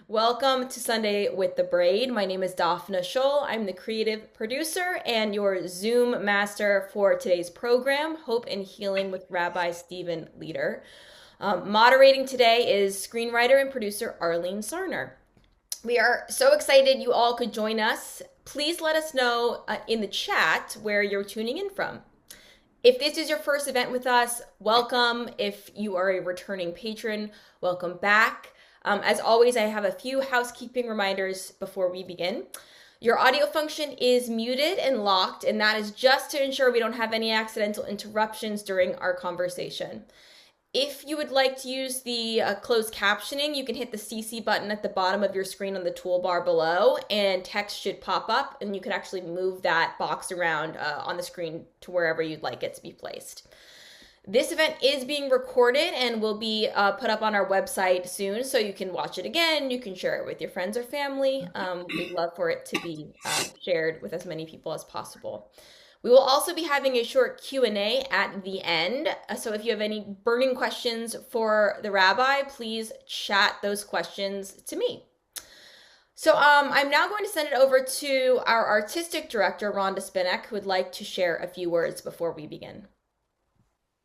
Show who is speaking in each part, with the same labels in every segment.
Speaker 1: Welcome to Sunday with the Braid. My name is Daphna Scholl. I'm the creative producer and your Zoom master for today's program, Hope and Healing with Rabbi Steven Leder. Moderating today is screenwriter and producer Arlene Sarner. We are so excited you all could join us. Please let us know in the chat where you're tuning in from. If this is your first event with us, welcome. If you are a returning patron, welcome back. As always, I have a few housekeeping reminders before we begin. Your audio function is muted and locked, and that is just to ensure we don't have any accidental interruptions during our conversation. If you would like to use the closed captioning, you can hit the CC button at the bottom of your screen on the toolbar below, and text should pop up, and you can actually move that box around on the screen to wherever you'd like it to be placed. This event is being recorded and will be put up on our website soon, so you can watch it again. You can share it with your friends or family. We'd love for it to be shared with as many people as possible. We will also be having a short Q&A at the end, so if you have any burning questions for the rabbi, please chat those questions to me. So I'm now going to send it over to our artistic director, Rhonda Spinek, who would like to share a few words before we begin.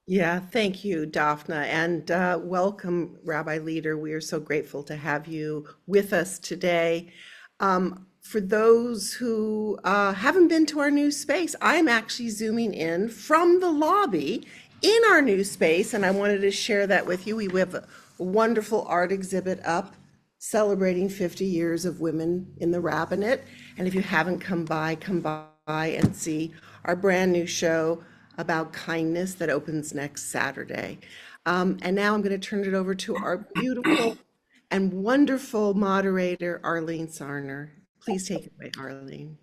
Speaker 2: Yeah, thank you, Daphna, and welcome, Rabbi Leder. We are so grateful to have you with us today. For those who haven't been to our new space, I'm actually zooming in from the lobby in our new space, and I wanted to share that with you. We have a wonderful art exhibit up celebrating 50 years of women in the rabbinate, and if you haven't come by and see our brand new show about kindness that opens next Saturday. And now I'm going to turn it over to our beautiful and wonderful moderator, Arlene Sarner. Please take it away, Arlene.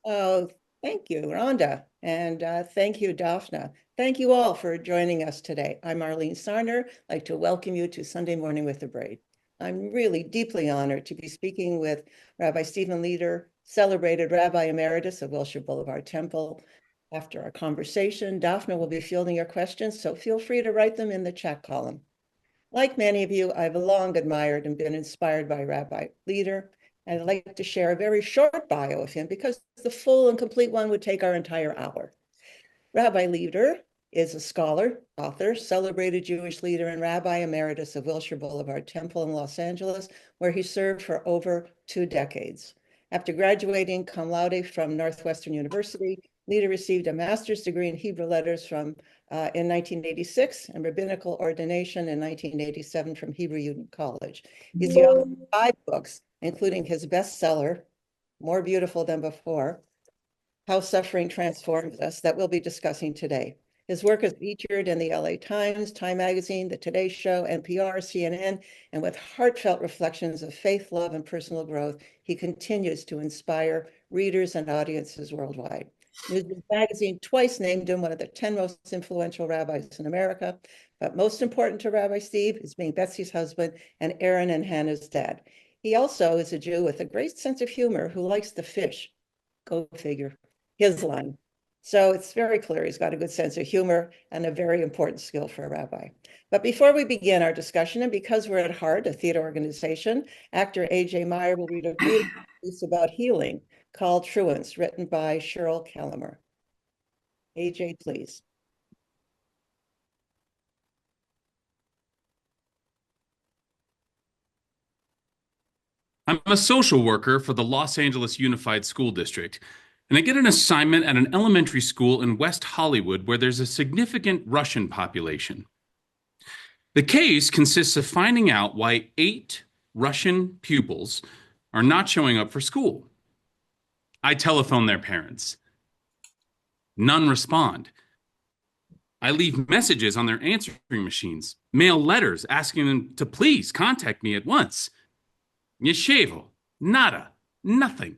Speaker 3: Oh, thank you, Rhonda. And thank you, Daphna. Thank you all for joining us today. I'm Arlene Sarner. I'd like to welcome you to Sunday Morning with the Braid. I'm really deeply honored to be speaking with Rabbi Steven Leder, celebrated Rabbi Emeritus of Wilshire Boulevard Temple. After our conversation, Daphna will be fielding your questions, so feel free to write them in the chat column. Like many of you, I've long admired and been inspired by Rabbi Leder, and I'd like to share a very short bio of him because the full and complete one would take our entire hour. Rabbi Leder is a scholar, author, celebrated Jewish leader, and Rabbi Emeritus of Wilshire Boulevard Temple in Los Angeles, where he served for over 2 decades. After graduating cum laude from Northwestern University, Leder received a master's degree in Hebrew letters in 1986 and rabbinical ordination in 1987 from Hebrew Union College. He's the author of 5 books, including his bestseller, More Beautiful Than Before, How Suffering Transforms Us, that we'll be discussing today. His work is featured in the LA Times, Time Magazine, The Today Show, NPR, CNN, and with heartfelt reflections of faith, love, and personal growth, he continues to inspire readers and audiences worldwide. Newsweek magazine twice named him one of the 10 most influential rabbis in America, but most important to Rabbi Steve is being Betsy's husband and Aaron and Hannah's dad. He also is a Jew with a great sense of humor who likes to fish. Go figure, his line. So it's very clear he's got a good sense of humor and a very important skill for a rabbi. But before we begin our discussion, and because we're at heart a theater organization, actor A.J. Meyer will read a beautiful piece about healing called Truants, written by Cheryl Calamer. AJ, please.
Speaker 4: I'm a social worker for the Los Angeles Unified School District, and I get an assignment at an elementary school in West Hollywood where there's a significant Russian population. The case consists of finding out why 8 Russian pupils are not showing up for school. I telephone their parents. None respond. I leave messages on their answering machines, mail letters asking them to please contact me at once. Yeshevo, nada, nothing.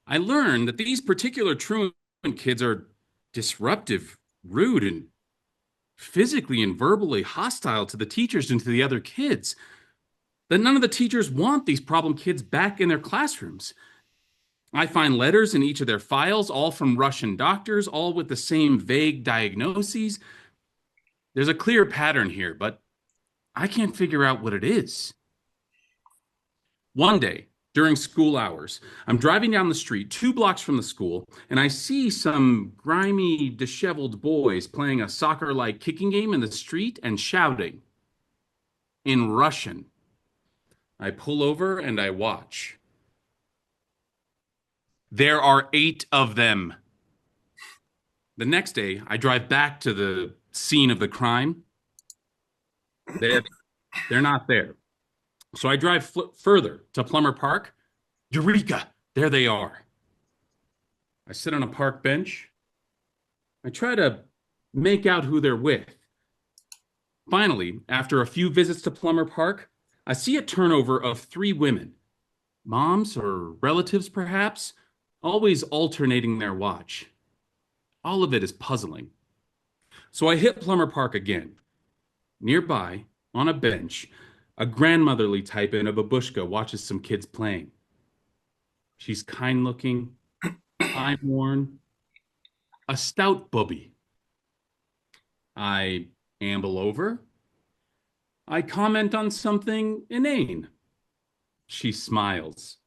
Speaker 4: I learned that these particular truant kids are disruptive, rude, and physically and verbally hostile to the teachers and to the other kids. That none of the teachers want these problem kids back in their classrooms. I find letters in each of their files, all from Russian doctors, all with the same vague diagnoses. There's a clear pattern here, but I can't figure out what it is. One day, during school hours, I'm driving down the street 2 blocks from the school, and I see some grimy, disheveled boys playing a soccer-like kicking game in the street and shouting in Russian. I pull over and I watch. There are 8 of them. The next day, I drive back to the scene of the crime. They're not there. So I drive further to Plummer Park. Eureka! There they are. I sit on a park bench. I try to make out who they're with. Finally, after a few visits to Plummer Park, I see a turnover of 3 women. Moms or relatives, perhaps, always alternating their watch. All of it is puzzling. So I hit Plummer Park again. Nearby, on a bench, a grandmotherly type in a babushka watches some kids playing. She's kind-looking, time-worn, a stout bubby. I amble over. I comment on something inane. She smiles.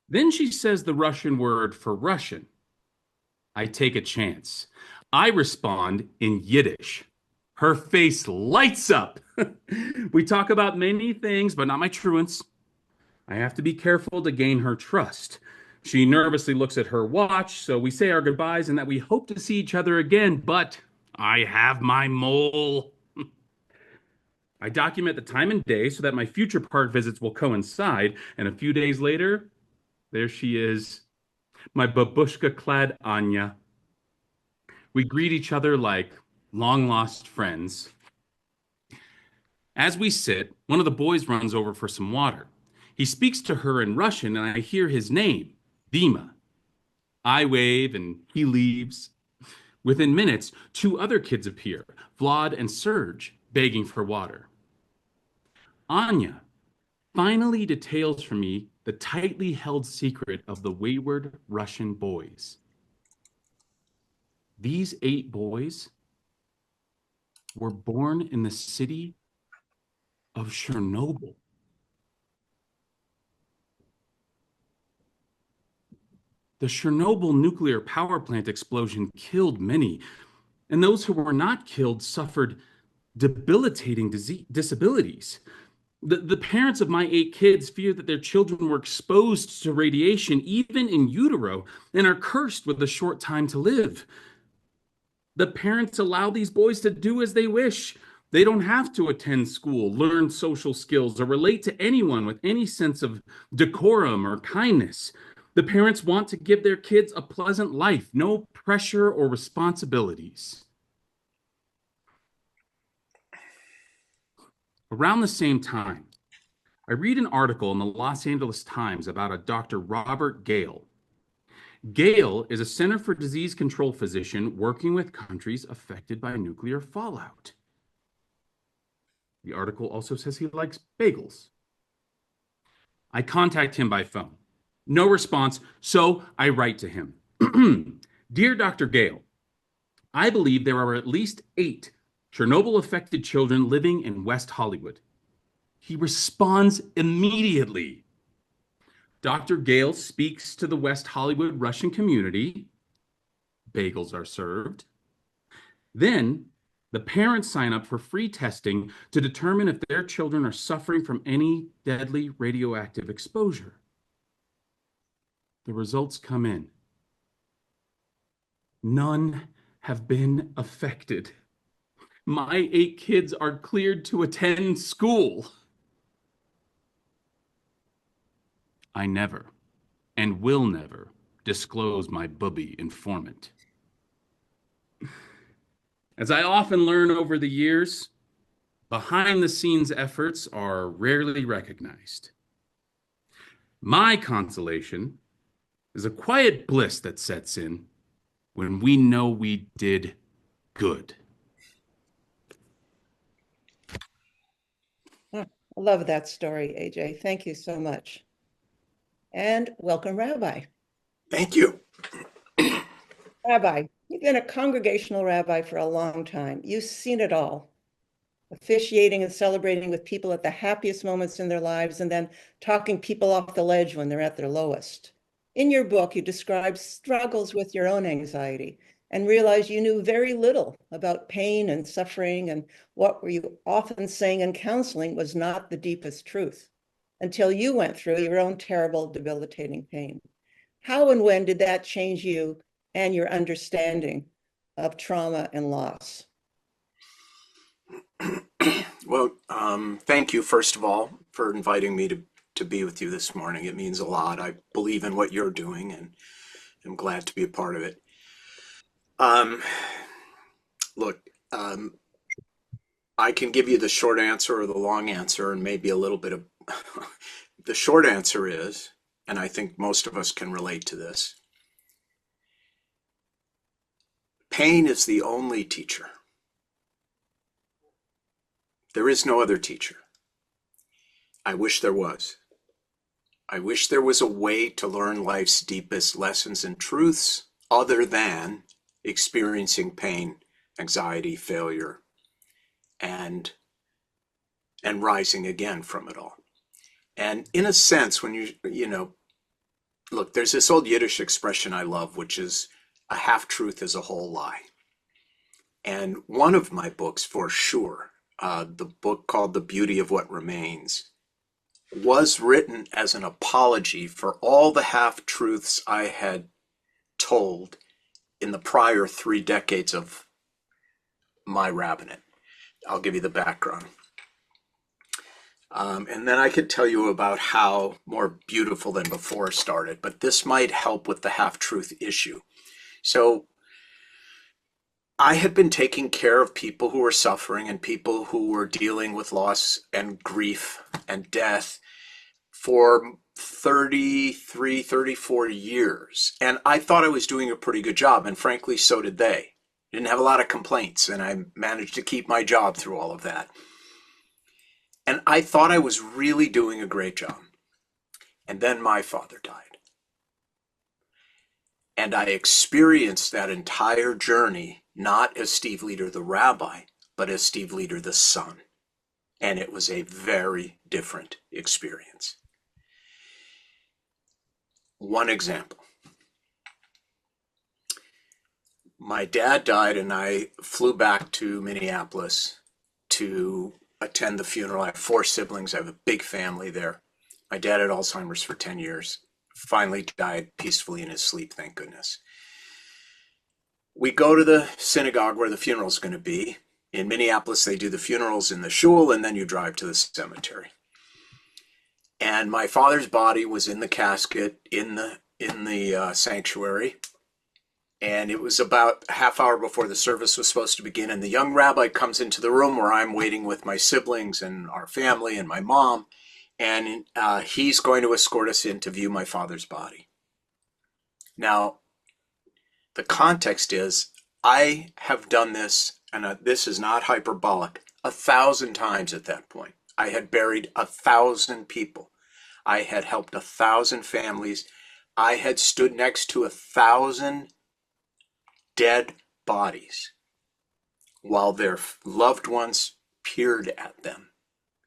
Speaker 4: Then she says the Russian word for Russian. I take a chance. I respond in Yiddish. Her face lights up. We talk about many things, but not my truants. I have to be careful to gain her trust. She nervously looks at her watch, so we say our goodbyes and that we hope to see each other again, but I have my mole. I document the time and day so that my future park visits will coincide, and a few days later, there she is, my babushka-clad Anya. We greet each other like long-lost friends. As we sit, one of the boys runs over for some water. He speaks to her in Russian, and I hear his name, Dima. I wave, and he leaves. Within minutes, 2 other kids appear, Vlad and Serge, begging for water. Anya finally details for me the tightly held secret of the wayward Russian boys. These 8 boys were born in the city of Chernobyl. The Chernobyl nuclear power plant explosion killed many, and those who were not killed suffered debilitating disabilities. The parents of my 8 kids fear that their children were exposed to radiation, even in utero, and are cursed with a short time to live. The parents allow these boys to do as they wish. They don't have to attend school, learn social skills, or relate to anyone with any sense of decorum or kindness. The parents want to give their kids a pleasant life, no pressure or responsibilities. Around the same time, I read an article in the Los Angeles Times about a Dr. Robert Gale. Gale is a Center for Disease Control physician working with countries affected by nuclear fallout. The article also says he likes bagels. I contact him by phone. No response, so I write to him. Dear Dr. Gale, I believe there are at least 8 Chernobyl-affected children living in West Hollywood. He responds immediately. Dr. Gale speaks to the West Hollywood Russian community. Bagels are served. Then the parents sign up for free testing to determine if their children are suffering from any deadly radioactive exposure. The results come in. None have been affected. My 8 kids are cleared to attend school. I never, and will never, disclose my bubby informant. As I often learn over the years, behind-the-scenes efforts are rarely recognized. My consolation is a quiet bliss that sets in when we know we did good.
Speaker 3: I love that story, AJ. Thank you so much. And welcome, Rabbi.
Speaker 5: Thank you.
Speaker 3: Rabbi, you've been a congregational rabbi for a long time. You've seen it all. officiating and celebrating with people at the happiest moments in their lives, and then talking people off the ledge when they're at their lowest. In your book, you describe struggles with your own anxiety and realize you knew very little about pain and suffering, and what were you often saying in counseling was not the deepest truth until you went through your own terrible, debilitating pain. How and when did that change you and your understanding of trauma and loss?
Speaker 5: Well, thank you, first of all, for inviting me to be with you this morning. It means a lot. I believe in what you're doing and I'm glad to be a part of it. Um, Look, I can give you the short answer or the long answer and maybe a little bit of the short answer is, and I think most of us can relate to this, pain is the only teacher. There is no other teacher. I wish there was. I wish there was a way to learn life's deepest lessons and truths other than experiencing pain, anxiety, failure, and rising again from it all. And in a sense, when look, there's this old Yiddish expression I love, which is a half truth is a whole lie. And one of my books, for sure, the book called The Beauty of What Remains, was written as an apology for all the half-truths I had told in the prior 3 decades of my rabbinate. I'll give you the background. And then I could tell you about how More Beautiful Than Before started, but this might help with the half-truth issue. So I had been taking care of people who were suffering and people who were dealing with loss and grief and death for 33, 34 years. And I thought I was doing a pretty good job. And frankly, so did they. Didn't have a lot of complaints. And I managed to keep my job through all of that. And I thought I was really doing a great job. And then my father died. And I experienced that entire journey, not as Steve Leder, the rabbi, but as Steve Leder, the son. And it was a very different experience. One example. My dad died and I flew back to Minneapolis to attend the funeral. I have 4 siblings. I have a big family there. My dad had Alzheimer's for 10 years. Finally died peacefully in his sleep, thank goodness. We go to the synagogue where the funeral is going to be. In Minneapolis, they do the funerals in the shul and then you drive to the cemetery. And my father's body was in the casket in the sanctuary. And it was about a half hour before the service was supposed to begin. And the young rabbi comes into the room where I'm waiting with my siblings and our family and my mom. And he's going to escort us in to view my father's body. Now, the context is I have done this, and this is not hyperbolic, 1,000 times at that point. I had buried 1,000 people. I had helped 1,000 families. I had stood next to 1,000 dead bodies while their loved ones peered at them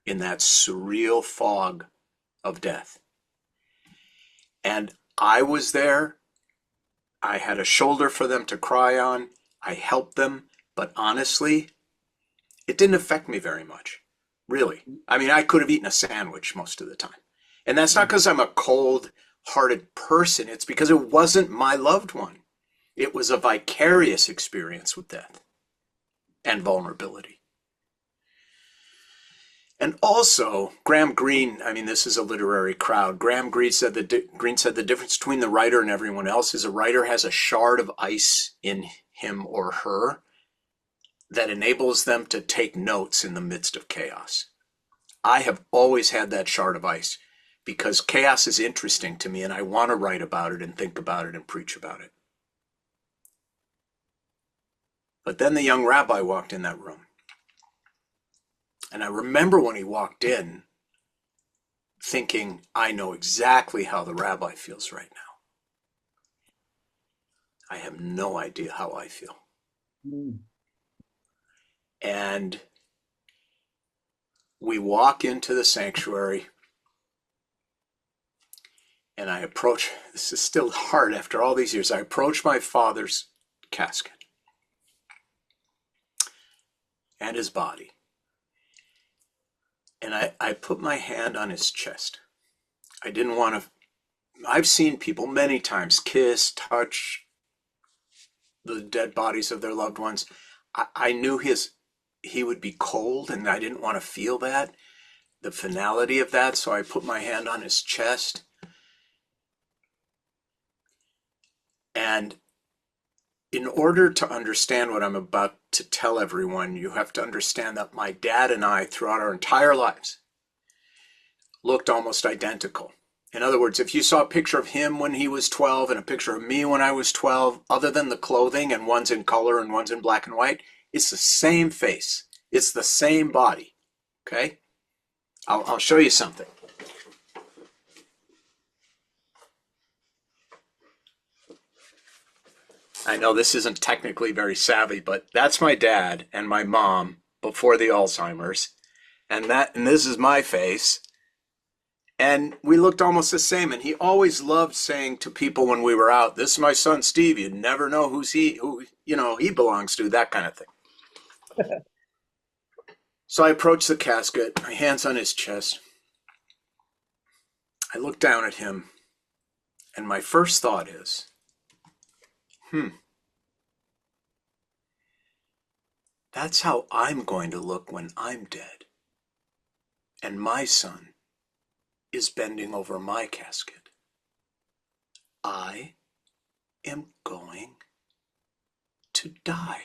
Speaker 5: in that surreal fog of death. And I was there. I had a shoulder for them to cry on. I helped them. But honestly, it didn't affect me very much. Really. I mean, I could have eaten a sandwich most of the time. And that's not because I'm a cold-hearted person. It's because it wasn't my loved one. It was a vicarious experience with death and vulnerability. And also, Graham Greene, I mean, this is a literary crowd. Graham Greene said the difference between the writer and everyone else is a writer has a shard of ice in him or her that enables them to take notes in the midst of chaos. I have always had that shard of ice because chaos is interesting to me and I want to write about it and think about it and preach about it. But then the young rabbi walked in that room. And I remember when he walked in thinking, I know exactly how the rabbi feels right now. I have no idea how I feel. And we walk into the sanctuary, and I approach, this is still hard after all these years, I approach my father's casket and his body. And I put my hand on his chest. I didn't want to, I've seen people many times kiss, touch the dead bodies of their loved ones. I knew he would be cold, and I didn't want to feel that, the finality of that. So I put my hand on his chest. And in order to understand what I'm about to tell everyone, you have to understand that my dad and I, throughout our entire lives, looked almost identical. In other words, if you saw a picture of him when he was 12 and a picture of me when I was 12, other than the clothing, and one's in color and one's in black and white, it's the same face. It's the same body. Okay? I'll show you something. I know this isn't technically very savvy, but that's my dad and my mom before the Alzheimer's. And this is my face. And we looked almost the same. And he always loved saying to people when we were out, "This is my son Steve. You never know who he belongs to," that kind of thing. So I approached the casket, my hands on his chest. I look down at him, and my first thought is, that's how I'm going to look when I'm dead. And my son is bending over my casket. I am going to die.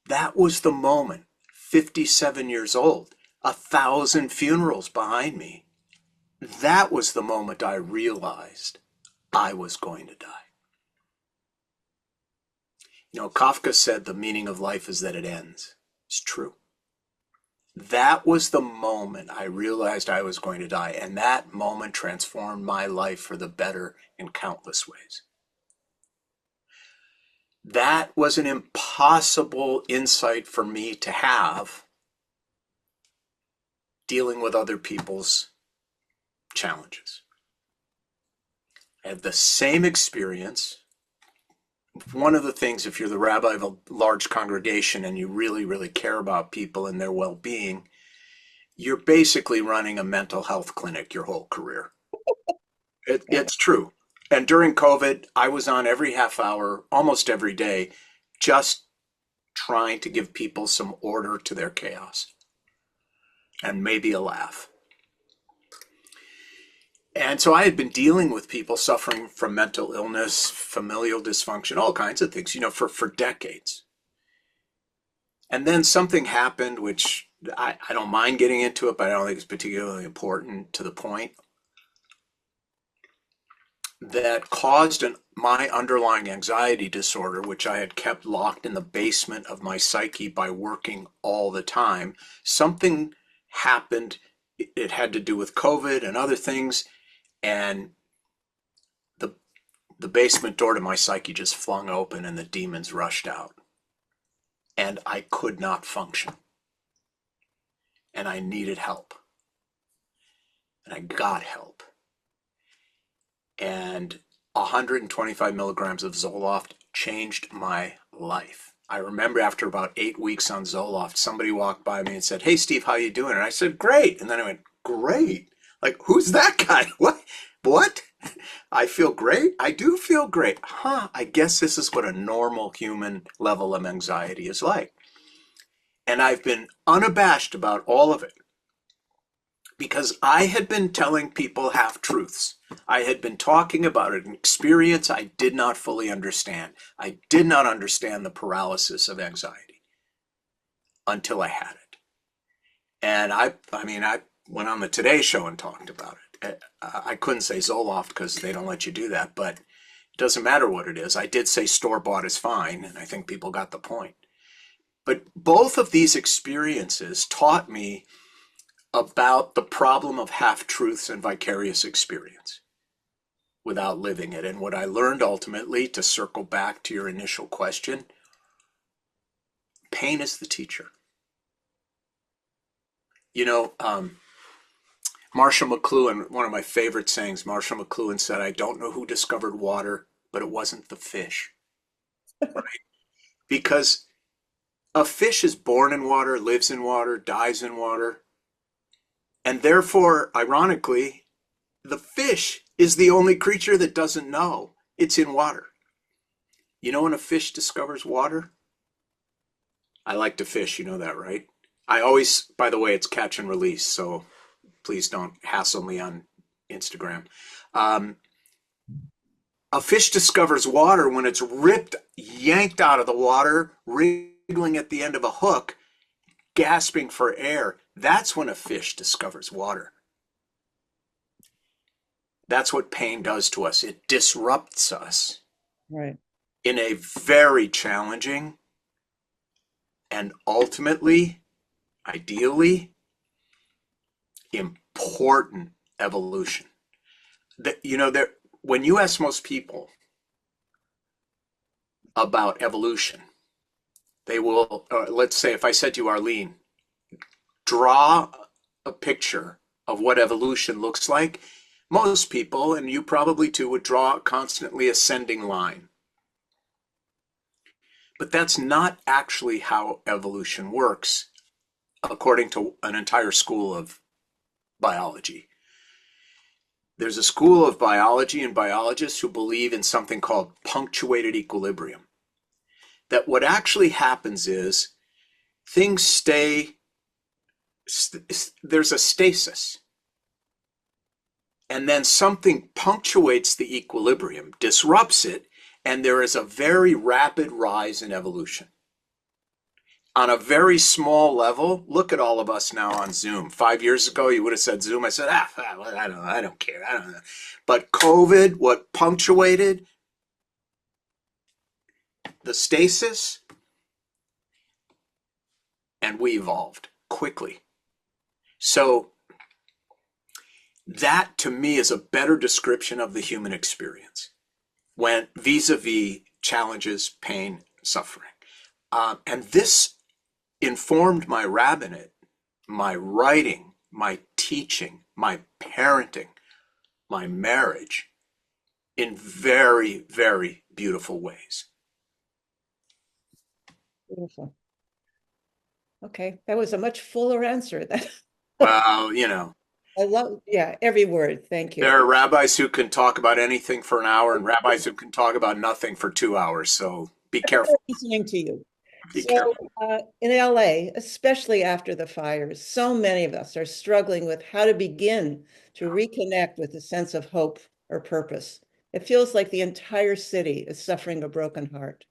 Speaker 5: That was the moment, 57 years old, 1,000 funerals behind me. That was the moment I realized I was going to die. You know, Kafka said the meaning of life is that it ends. It's true. That was the moment I realized I was going to die, and that moment transformed my life for the better in countless ways. That was an impossible insight for me to have dealing with other people's challenges. I had the same experience. One of the things, if you're the rabbi of a large congregation and you really, really care about people and their well-being, you're basically running a mental health clinic your whole career. It's true. And during COVID, I was on every half hour, almost every day, just trying to give people some order to their chaos and maybe a laugh. And so I had been dealing with people suffering from mental illness, familial dysfunction, all kinds of things, for decades. And then something happened, which I don't mind getting into it, but I don't think it's particularly important to the point, that caused my underlying anxiety disorder, which I had kept locked in the basement of my psyche by working all the time. Something happened. It had to do with COVID and other things. And the basement door to my psyche just flung open and the demons rushed out. And I could not function. And I needed help. And I got help. And 125 milligrams of Zoloft changed my life. I remember after about 8 weeks on Zoloft, somebody walked by me and said, "Hey, Steve, how you doing?" And I said, "Great." And then I went, "Great? Like, who's that guy? What? I feel great? I do feel great. I guess this is what a normal human level of anxiety is like." And I've been unabashed about all of it because I had been telling people half-truths. I had been talking about an experience I did not fully understand. I did not understand the paralysis of anxiety until I had it. And I went on the Today Show and talked about it. I couldn't say Zoloft because they don't let you do that, but it doesn't matter what it is. I did say store-bought is fine, and I think people got the point. But both of these experiences taught me about the problem of half-truths and vicarious experience without living it. And what I learned ultimately, to circle back to your initial question, pain is the teacher. You know, Marshall McLuhan, one of my favorite sayings, Marshall McLuhan said, I don't know who discovered water, but it wasn't the fish. Right? Because a fish is born in water, lives in water, dies in water. And therefore, ironically, the fish is the only creature that doesn't know it's in water. You know when a fish discovers water? I like to fish, you know that, right? I always, by the way, it's catch and release, so please don't hassle me on Instagram. Um, a fish discovers water when it's ripped, yanked out of the water, wriggling at the end of a hook, gasping for air. That's when a fish discovers water. That's what pain does to us. It disrupts us
Speaker 3: Right.
Speaker 5: in a very challenging and ultimately, ideally, important evolution. When you ask most people about evolution, they will, let's say if I said to you, Arlene, draw a picture of what evolution looks like, most people, and you probably too, would draw a constantly ascending line. But that's not actually how evolution works, according to an entire school of biology. There's a school of biology and biologists who believe in something called punctuated equilibrium. That what actually happens is things stay, there's a stasis. And then something punctuates the equilibrium, disrupts it, and there is a very rapid rise in evolution. On a very small level, look at all of us now on Zoom. 5 years ago, you would have said Zoom. I said, I don't care. I don't know. But COVID, what punctuated the stasis, and we evolved quickly. So that to me is a better description of the human experience when vis-a-vis challenges, pain, suffering. And this informed my rabbinate, my writing, my teaching, my parenting, my marriage in very, very beautiful ways.
Speaker 3: Beautiful. Okay, that was a much fuller answer.
Speaker 5: Well,
Speaker 3: I love, yeah, every word. Thank you.
Speaker 5: there are rabbis who can talk about anything for an hour and rabbis who can talk about nothing for 2 hours. So be careful.
Speaker 3: Listening to you.
Speaker 5: Be
Speaker 3: So
Speaker 5: careful.
Speaker 3: in LA, especially after the fires, so many of us are struggling with how to begin to reconnect with a sense of hope or purpose. It feels like the entire city is suffering a broken heart.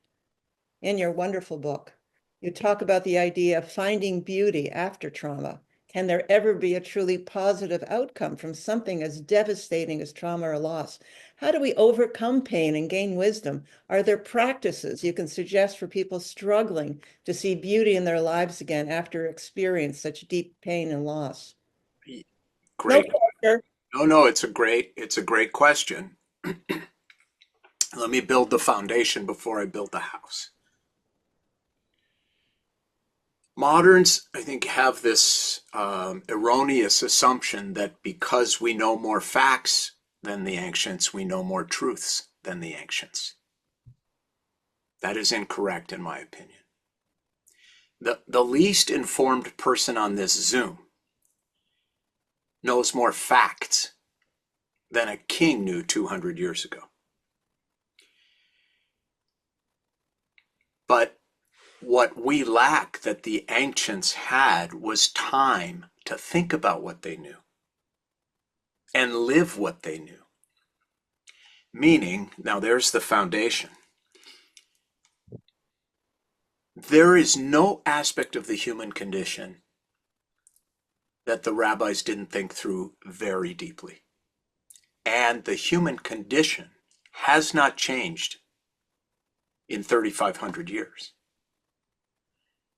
Speaker 3: In your wonderful book, you talk about the idea of finding beauty after trauma. Can there ever be a truly positive outcome from something as devastating as trauma or loss? How do we overcome pain and gain wisdom? Are there practices you can suggest for people struggling to see beauty in their lives again after experience such deep pain and loss?
Speaker 5: Great.
Speaker 3: No pressure.
Speaker 5: No, it's a great question. Let me build the foundation before I build the house. Moderns, I think, have this erroneous assumption that because we know more facts than the ancients, we know more truths than the ancients. That is incorrect, in my opinion. The least informed person on this Zoom knows more facts than a king knew 200 years ago. But what we lack that the ancients had was time to think about what they knew and live what they knew. Meaning, now there's the foundation. There is no aspect of the human condition that the rabbis didn't think through very deeply. And the human condition has not changed in 3,500 years.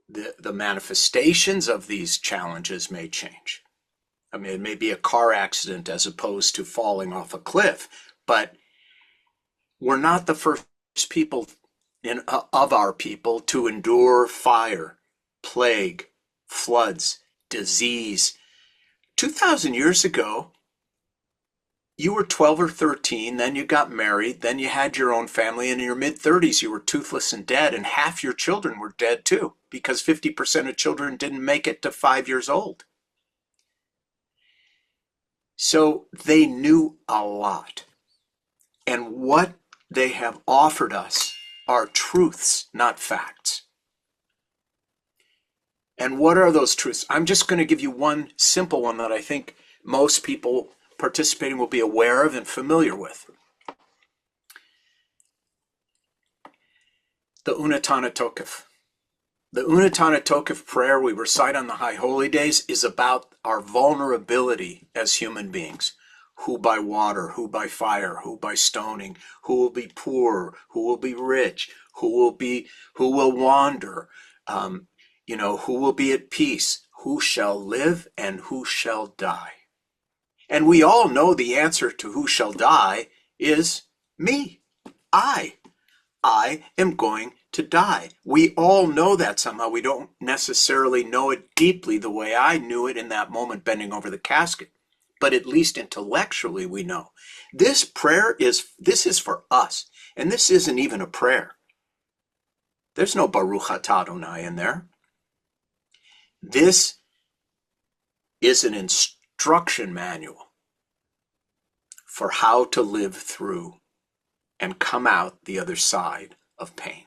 Speaker 5: The manifestations of these challenges may change. I mean, it may be a car accident as opposed to falling off a cliff, but we're not the first people of our people to endure fire, plague, floods, disease. 2,000 years ago, you were 12 or 13, then you got married, then you had your own family, and in your mid-30s you were toothless and dead, and half your children were dead too, because 50% of children didn't make it to 5 years old. So they knew a lot. And what they have offered us are truths, not facts. And what are those truths? I'm just going to give you one simple one that I think most people participating will be aware of and familiar with. The Unatana Tokef. The Unatana Tokef prayer we recite on the High Holy Days is about our vulnerability as human beings. Who by water, who by fire, who by stoning, who will be poor, who will be rich, who will wander, who will be at peace, who shall live and who shall die. And we all know the answer to who shall die is me. I am going to die. We all know that somehow. We don't necessarily know it deeply the way I knew it in that moment bending over the casket. But at least intellectually we know. This is for us. And this isn't even a prayer. There's no Baruch Atah Adonai in there. This is an instruction manual for how to live through and come out the other side of pain.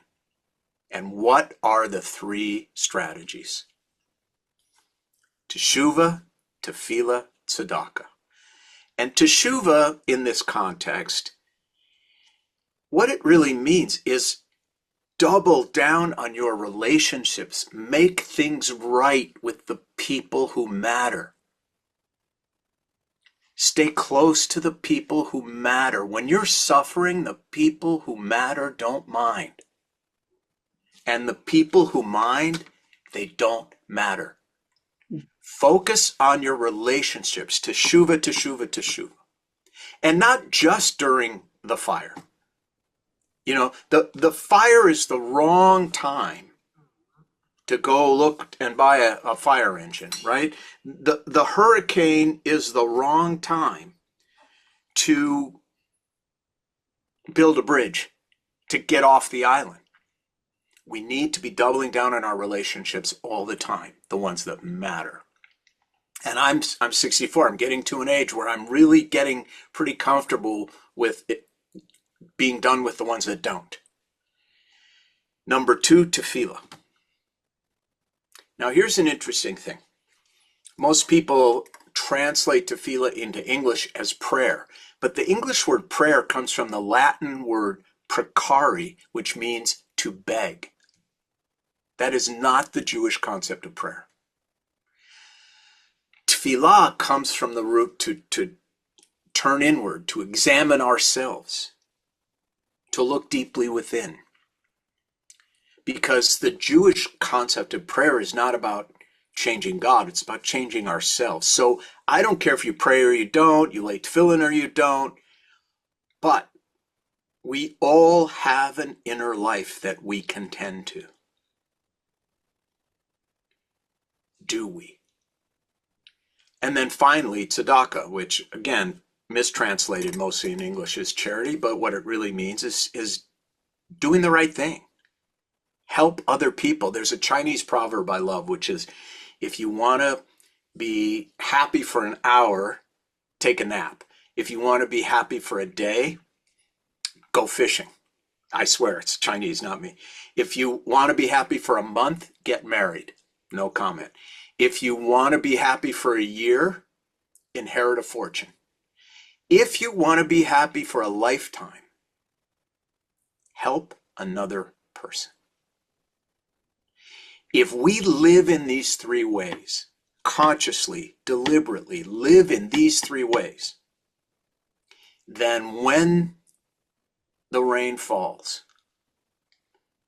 Speaker 5: And what are the three strategies? Teshuvah, tefillah, tzedakah. And teshuvah in this context, what it really means is double down on your relationships. Make things right with the people who matter. Stay close to the people who matter. When you're suffering, the people who matter don't mind. And the people who mind, they don't matter. Focus on your relationships. Teshuvah, teshuvah, teshuvah. And not just during the fire. The fire is the wrong time to go look and buy a fire engine, right? The hurricane is the wrong time to build a bridge, to get off the island. We need to be doubling down on our relationships all the time, the ones that matter. And I'm 64. I'm getting to an age where I'm really getting pretty comfortable with it being done with the ones that don't. Number 2, tefillah. Now here's an interesting thing. Most people translate tefillah into English as prayer, but the English word prayer comes from the Latin word precari, which means to beg. That is not the Jewish concept of prayer. Tefillah comes from the root to turn inward, to examine ourselves, to look deeply within. Because the Jewish concept of prayer is not about changing God, it's about changing ourselves. So I don't care if you pray or you don't, you lay tefillin or you don't, but we all have an inner life that we can tend to. Do we? And then finally, tzedakah, which again, mistranslated mostly in English as charity, but what it really means is doing the right thing. Help other people. There's a Chinese proverb I love, which is, if you want to be happy for an hour, take a nap. If you want to be happy for a day, go fishing. I swear it's Chinese, not me. If you want to be happy for a month, get married. No comment. If you want to be happy for a year, inherit a fortune. If you want to be happy for a lifetime, help another person. If we live in these three ways, consciously, deliberately live in these three ways, then when the rain falls,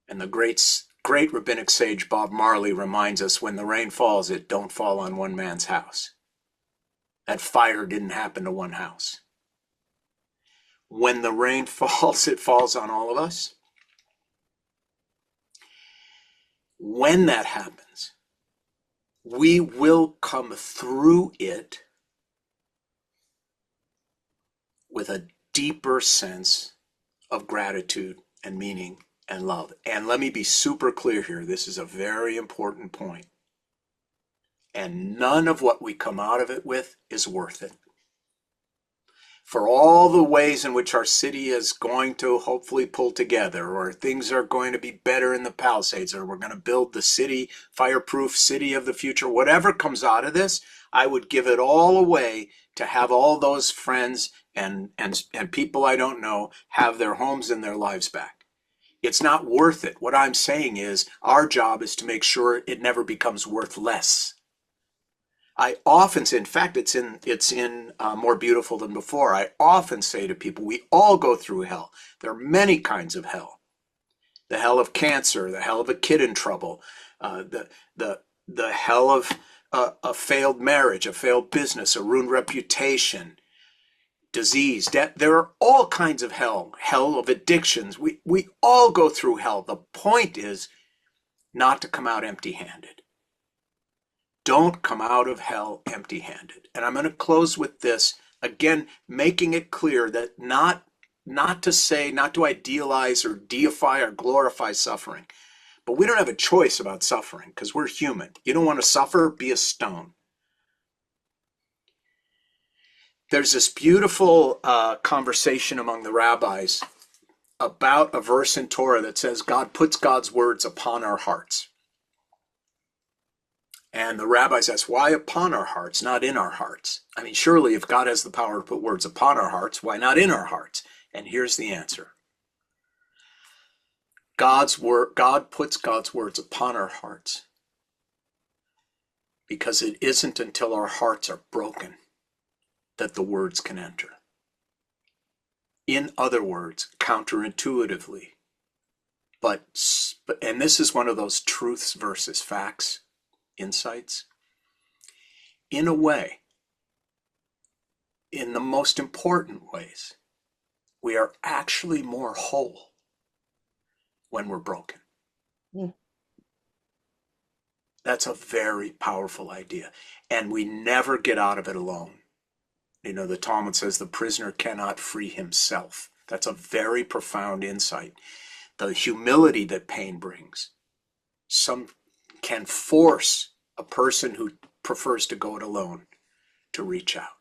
Speaker 5: and the great rabbinic sage Bob Marley reminds us, when the rain falls, it don't fall on one man's house. That fire didn't happen to one house. When the rain falls, it falls on all of us. When that happens, we will come through it with a deeper sense of gratitude and meaning and love. And let me be super clear here. This is a very important point. And none of what we come out of it with is worth it. For all the ways in which our city is going to hopefully pull together, or things are going to be better in the Palisades, or we're going to build the city, fireproof city of the future, whatever comes out of this, I would give it all away to have all those friends and people I don't know have their homes and their lives back. It's not worth it. What I'm saying is our job is to make sure it never becomes worth less. I often say, in fact, it's in More Beautiful Than Before. I often say to people, we all go through hell. There are many kinds of hell. The hell of cancer, the hell of a kid in trouble, the hell of a failed marriage, a failed business, a ruined reputation, disease, death. There are all kinds of hell of addictions. We all go through hell. The point is not to come out empty-handed. Don't come out of hell empty-handed. And I'm going to close with this, again, making it clear that not to idealize or deify or glorify suffering. But we don't have a choice about suffering because we're human. You don't want to suffer? Be a stone. There's this beautiful conversation among the rabbis about a verse in Torah that says God puts God's words upon our hearts. And the rabbis ask, why upon our hearts, not in our hearts? I mean, surely if God has the power to put words upon our hearts, why not in our hearts? And here's the answer. God puts God's words upon our hearts because it isn't until our hearts are broken that the words can enter. In other words, counterintuitively, and this is one of those truths versus facts insights. In a way, in the most important ways, we are actually more whole when we're broken.
Speaker 3: Mm.
Speaker 5: That's a very powerful idea. And we never get out of it alone. You know, the Talmud says the prisoner cannot free himself. That's a very profound insight. The humility that pain brings. Some can force a person who prefers to go it alone to reach out.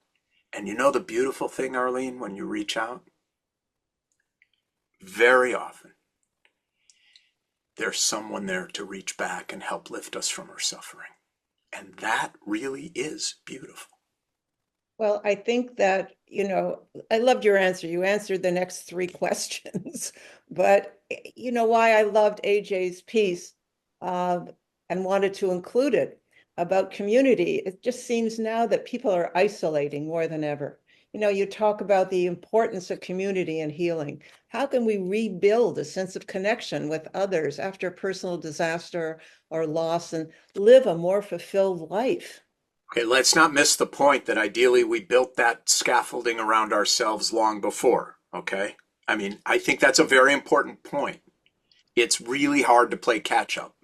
Speaker 5: And you know the beautiful thing, Arlene, when you reach out? Very often, there's someone there to reach back and help lift us from our suffering. And that really is beautiful.
Speaker 3: Well, I think that, I loved your answer. You answered the next three questions. But you know why I loved AJ's piece and wanted to include it about community? It just seems now that people are isolating more than ever. You talk about the importance of community and healing. How can we rebuild a sense of connection with others after personal disaster or loss and live a more fulfilled life?
Speaker 5: Okay, let's not miss the point that ideally we built that scaffolding around ourselves long before, okay? I mean, I think that's a very important point. It's really hard to play catch up.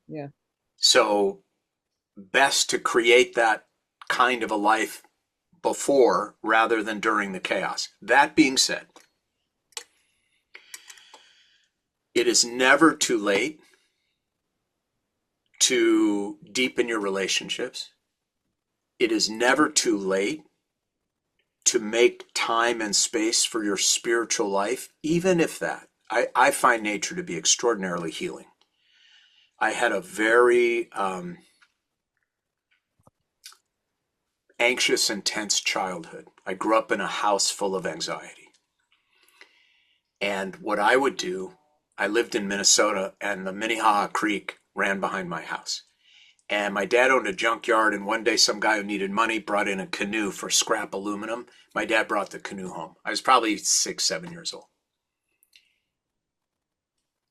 Speaker 3: Yeah.
Speaker 5: So best to create that kind of a life before rather than during the chaos. That being said, it is never too late to deepen your relationships. It is never too late to make time and space for your spiritual life, even if that. I find nature to be extraordinarily healing. I had a very anxious and tense childhood. I grew up in a house full of anxiety. And what I would do, I lived in Minnesota, and the Minnehaha Creek ran behind my house. And my dad owned a junkyard, and one day some guy who needed money brought in a canoe for scrap aluminum. My dad brought the canoe home. I was probably 6, 7 years old.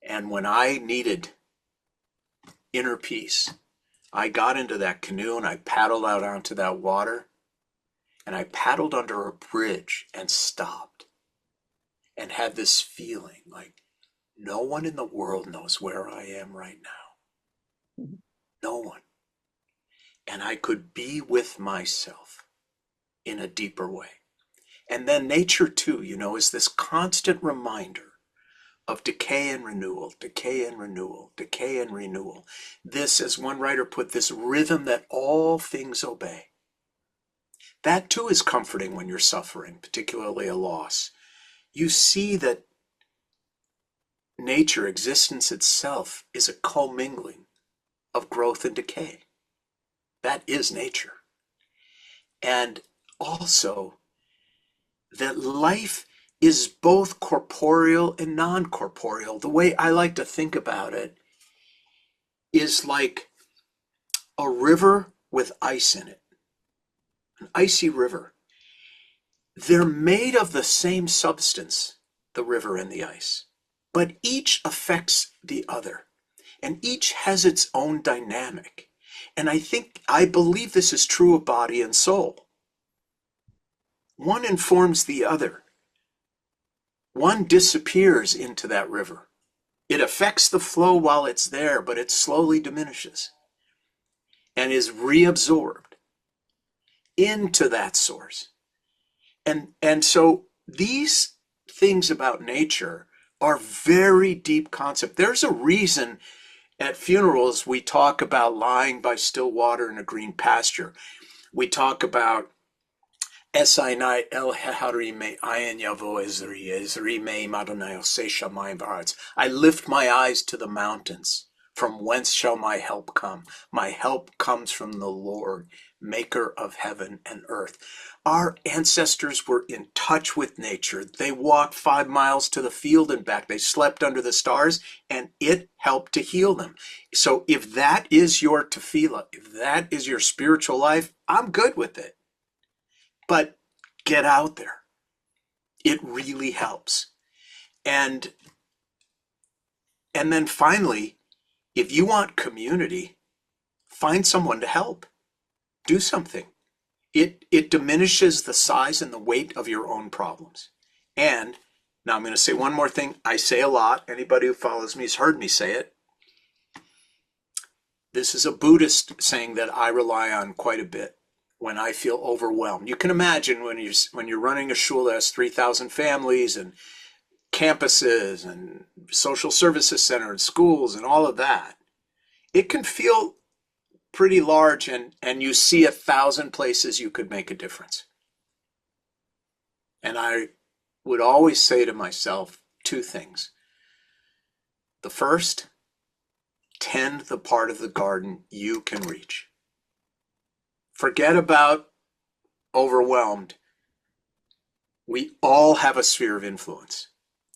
Speaker 5: And when I needed inner peace, I got into that canoe and I paddled out onto that water, and I paddled under a bridge and stopped and had this feeling like no one in the world knows where I am right now. No one. and I could be with myself in a deeper way. And then nature too, is this constant reminder of decay and renewal, decay and renewal, decay and renewal. This, as one writer put, this rhythm that all things obey. That too is comforting when you're suffering, particularly a loss. You see that nature, existence itself, is a commingling of growth and decay. That is nature. And also that life is both corporeal and non-corporeal. The way I like to think about it is like a river with ice in it, an icy river. They're made of the same substance, the river and the ice, but each affects the other, and each has its own dynamic. And I believe this is true of body and soul. One informs the other. One disappears into that river. It affects the flow while it's there, but it slowly diminishes and is reabsorbed into that source. And so these things about nature are very deep concept. There's a reason at funerals we talk about lying by still water in a green pasture. We talk about Esainai el heharime ayin yavo ezri me Adonai oseh shamayim v'aretz. I lift my eyes to the mountains. From whence shall my help come? My help comes from the Lord, maker of heaven and earth. Our ancestors were in touch with nature. They walked 5 miles to the field and back. They slept under the stars, and it helped to heal them. So if that is your tefillah, if that is your spiritual life, I'm good with it. But get out there. It really helps. And then finally, if you want community, find someone to help. Do something. It diminishes the size and the weight of your own problems. And now I'm going to say one more thing. I say a lot. Anybody who follows me has heard me say it. This is a Buddhist saying that I rely on quite a bit when I feel overwhelmed. You can imagine when you're running a shul that has 3,000 families and campuses and social services center and schools and all of that, it can feel pretty large, and you see 1,000 places you could make a difference. And I would always say to myself 2 things. The first, tend the part of the garden you can reach. Forget about overwhelmed. We all have a sphere of influence.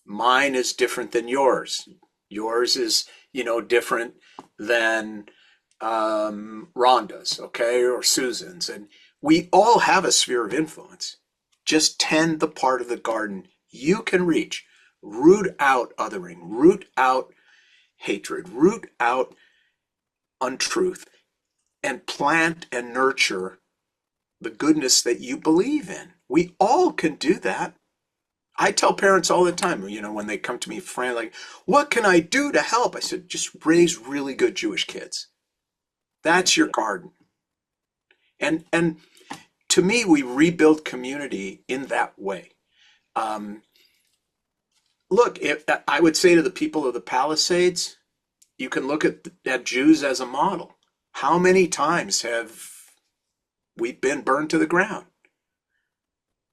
Speaker 5: Mine is different than yours. Yours is, different than Rhonda's, okay, or Susan's. And we all have a sphere of influence. Just tend the part of the garden you can reach. Root out othering, root out hatred, root out untruth, and plant and nurture the goodness that you believe in. We all can do that. I tell parents all the time, when they come to me frantic, like, what can I do to help? I said, just raise really good Jewish kids. That's your garden. And to me, we rebuild community in that way. Look, I would say to the people of the Palisades, you can look at Jews as a model. How many times have we been burned to the ground?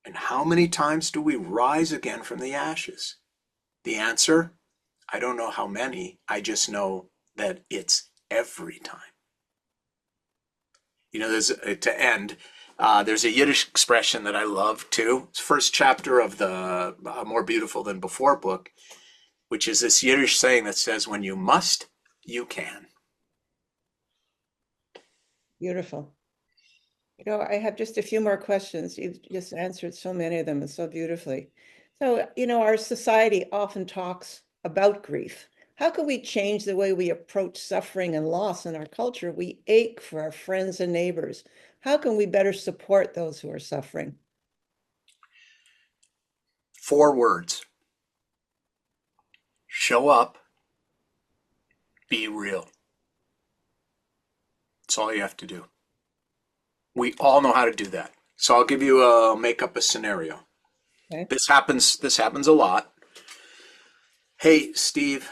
Speaker 5: And how many times do we rise again from the ashes? The answer, I don't know how many. I just know that it's every time. There's a Yiddish expression that I love too. It's first chapter of the More Beautiful Than Before book, which is this Yiddish saying that says, when you must, you can.
Speaker 3: Beautiful. I have just a few more questions. You've just answered so many of them and so beautifully. So, our society often talks about grief. How can we change the way we approach suffering and loss in our culture? We ache for our friends and neighbors. How can we better support those who are suffering?
Speaker 5: 4 words. Show up. Be real. That's all you have to do. We all know how to do that. So I'll give you make up a scenario.
Speaker 3: Okay.
Speaker 5: This happens a lot. Hey, Steve,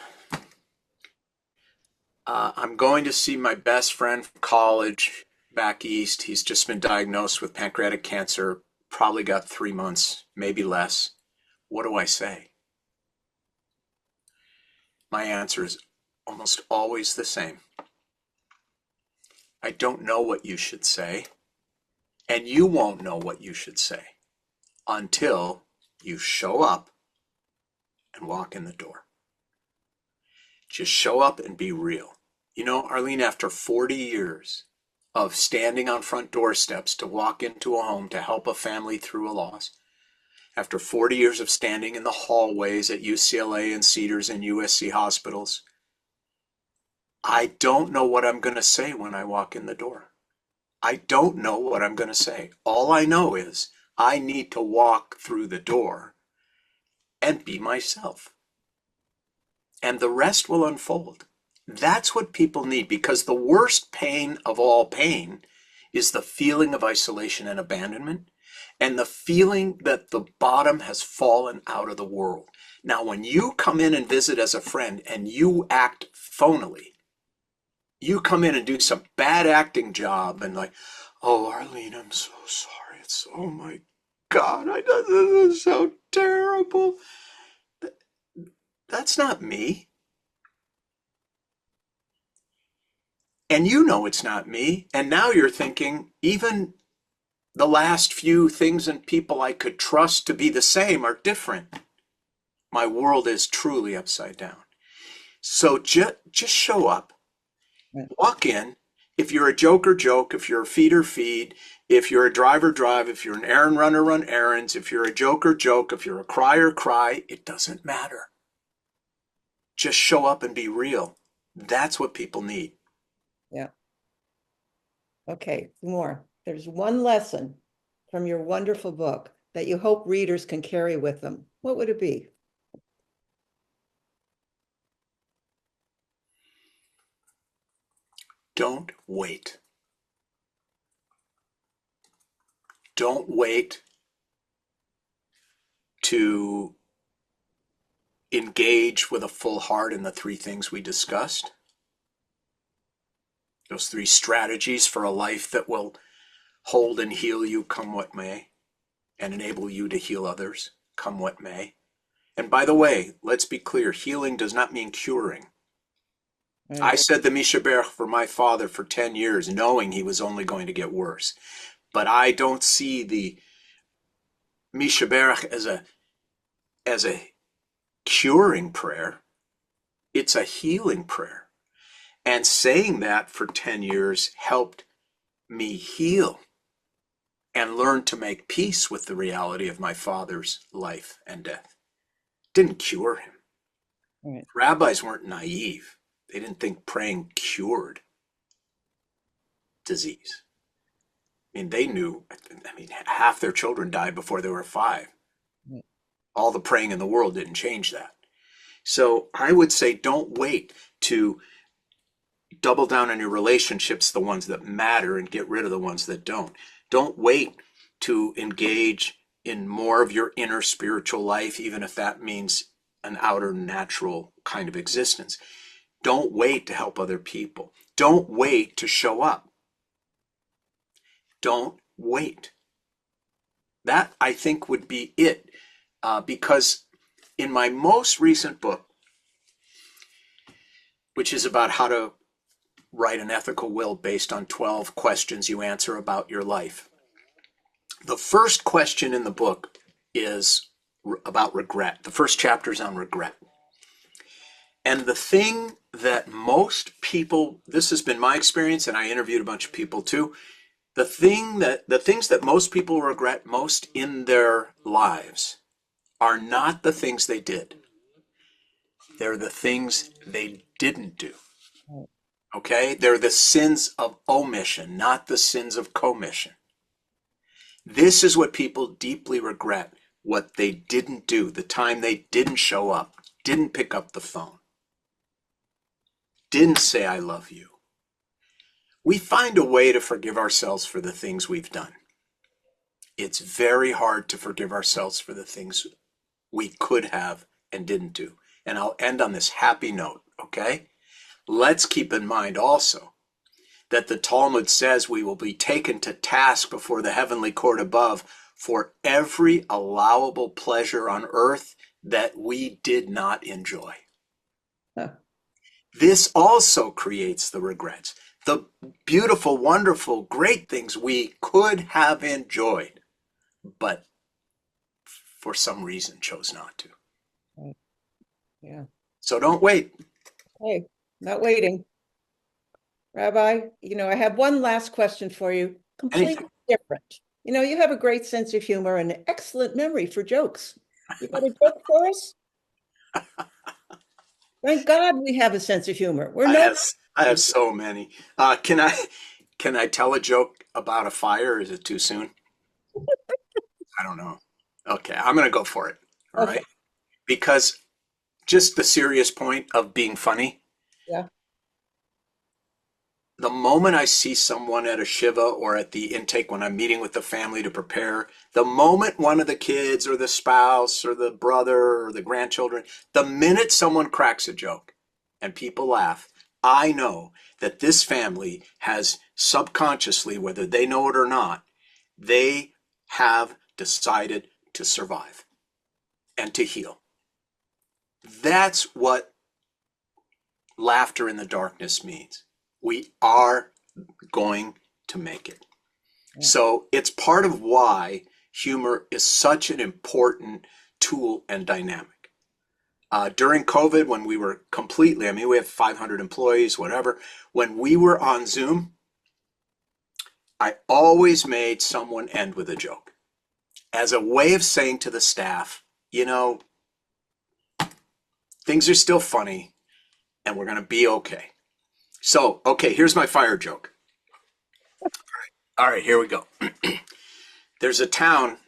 Speaker 5: I'm going to see my best friend from college back east. He's just been diagnosed with pancreatic cancer, probably got 3 months, maybe less. What do I say? My answer is almost always the same. I don't know what you should say, and you won't know what you should say until you show up and walk in the door. Just show up and be real. You know, Arlene, after 40 years of standing on front doorsteps to walk into a home to help a family through a loss, after 40 years of standing in the hallways at UCLA and Cedars and USC hospitals, I don't know what I'm going to say when I walk in the door. I don't know what I'm going to say. All I know is I need to walk through the door and be myself. And the rest will unfold. That's what people need, because the worst pain of all pain is the feeling of isolation and abandonment, and the feeling that the bottom has fallen out of the world. Now, when you come in and visit as a friend and you act phonily, you come in and do some bad acting job and like, oh, Arlene, I'm so sorry. It's, oh my God, this is so terrible. That's not me. And you know it's not me. And now you're thinking, even the last few things and people I could trust to be the same are different. My world is truly upside down. So just show up. Walk in. If you're a joker, joke. If you're a feeder, feed. If you're a driver, drive. If you're an errand runner, run errands. If you're a joker, joke. If you're a crier, cry. It doesn't matter. Just show up and be real. That's what people need.
Speaker 3: Yeah. Okay, more. There's one lesson from your wonderful book that you hope readers can carry with them. What would it be?
Speaker 5: Don't wait. Don't wait to engage with a full heart in the three things we discussed. Those three strategies for a life that will hold and heal you come what may, and enable you to heal others come what may. And by the way, let's be clear, healing does not mean curing.
Speaker 3: Right.
Speaker 5: I said the Mishaberach for my father for 10 years, knowing he was only going to get worse. But I don't see the Mishaberach as a curing prayer. It's a healing prayer. And saying that for 10 years helped me heal and learn to make peace with the reality of my father's life and death. Didn't cure him.
Speaker 3: Right.
Speaker 5: Rabbis weren't naive. They didn't think praying cured disease. I mean, they knew, half their children died before they were 5.
Speaker 3: Right.
Speaker 5: All the praying in the world didn't change that. So I would say don't wait to double down on your relationships, the ones that matter, and get rid of the ones that don't. Don't wait to engage in more of your inner spiritual life, even if that means an outer natural kind of existence. Don't wait to help other people. Don't wait to show up. Don't wait. That, I think, would be it. Because in my most recent book, which is about how to write an ethical will based on 12 questions you answer about your life, the first question in the book is about regret. The first chapter is on regret. And the thing that most people, this has been my experience, and I interviewed a bunch of people too, the things that most people regret most in their lives are not the things they did. They're the things they didn't do. Okay? They're the sins of omission, not the sins of commission. This is what people deeply regret, what they didn't do, the time they didn't show up, didn't pick up the phone, didn't say I love you. We find a way to forgive ourselves for the things we've done. It's very hard to forgive ourselves for the things we could have and didn't do. And I'll end on this happy note, okay? Let's keep in mind also that the Talmud says we will be taken to task before the heavenly court above for every allowable pleasure on earth that we did not enjoy.
Speaker 3: Huh.
Speaker 5: This also creates the regrets, the beautiful, wonderful, great things we could have enjoyed, but for some reason chose not to.
Speaker 3: Right. Yeah.
Speaker 5: So don't wait.
Speaker 3: Hey, not waiting. Rabbi, I have one last question for you, completely
Speaker 5: Anything.
Speaker 3: different. You have a great sense of humor and an excellent memory for jokes. You got a joke for us? Thank God we have a sense of humor.
Speaker 5: I have so many. Can I tell a joke about a fire? Or is it too soon? I don't know. Okay, I'm going to go for it. All
Speaker 3: Okay.
Speaker 5: right. Because just the serious point of being funny.
Speaker 3: Yeah.
Speaker 5: The moment I see someone at a shiva or at the intake when I'm meeting with the family to prepare, the moment one of the kids or the spouse or the brother or the grandchildren, the minute someone cracks a joke and people laugh, I know that this family has subconsciously, whether they know it or not, they have decided to survive and to heal. That's what laughter in the darkness means. We are going to make it.
Speaker 3: Yeah.
Speaker 5: So it's part of why humor is such an important tool and dynamic. During COVID, when we were completely, we have 500 employees, whatever. When we were on Zoom, I always made someone end with a joke as a way of saying to the staff, things are still funny and we're going to be okay. So, okay, here's my fire joke. All right, here we go. There's a town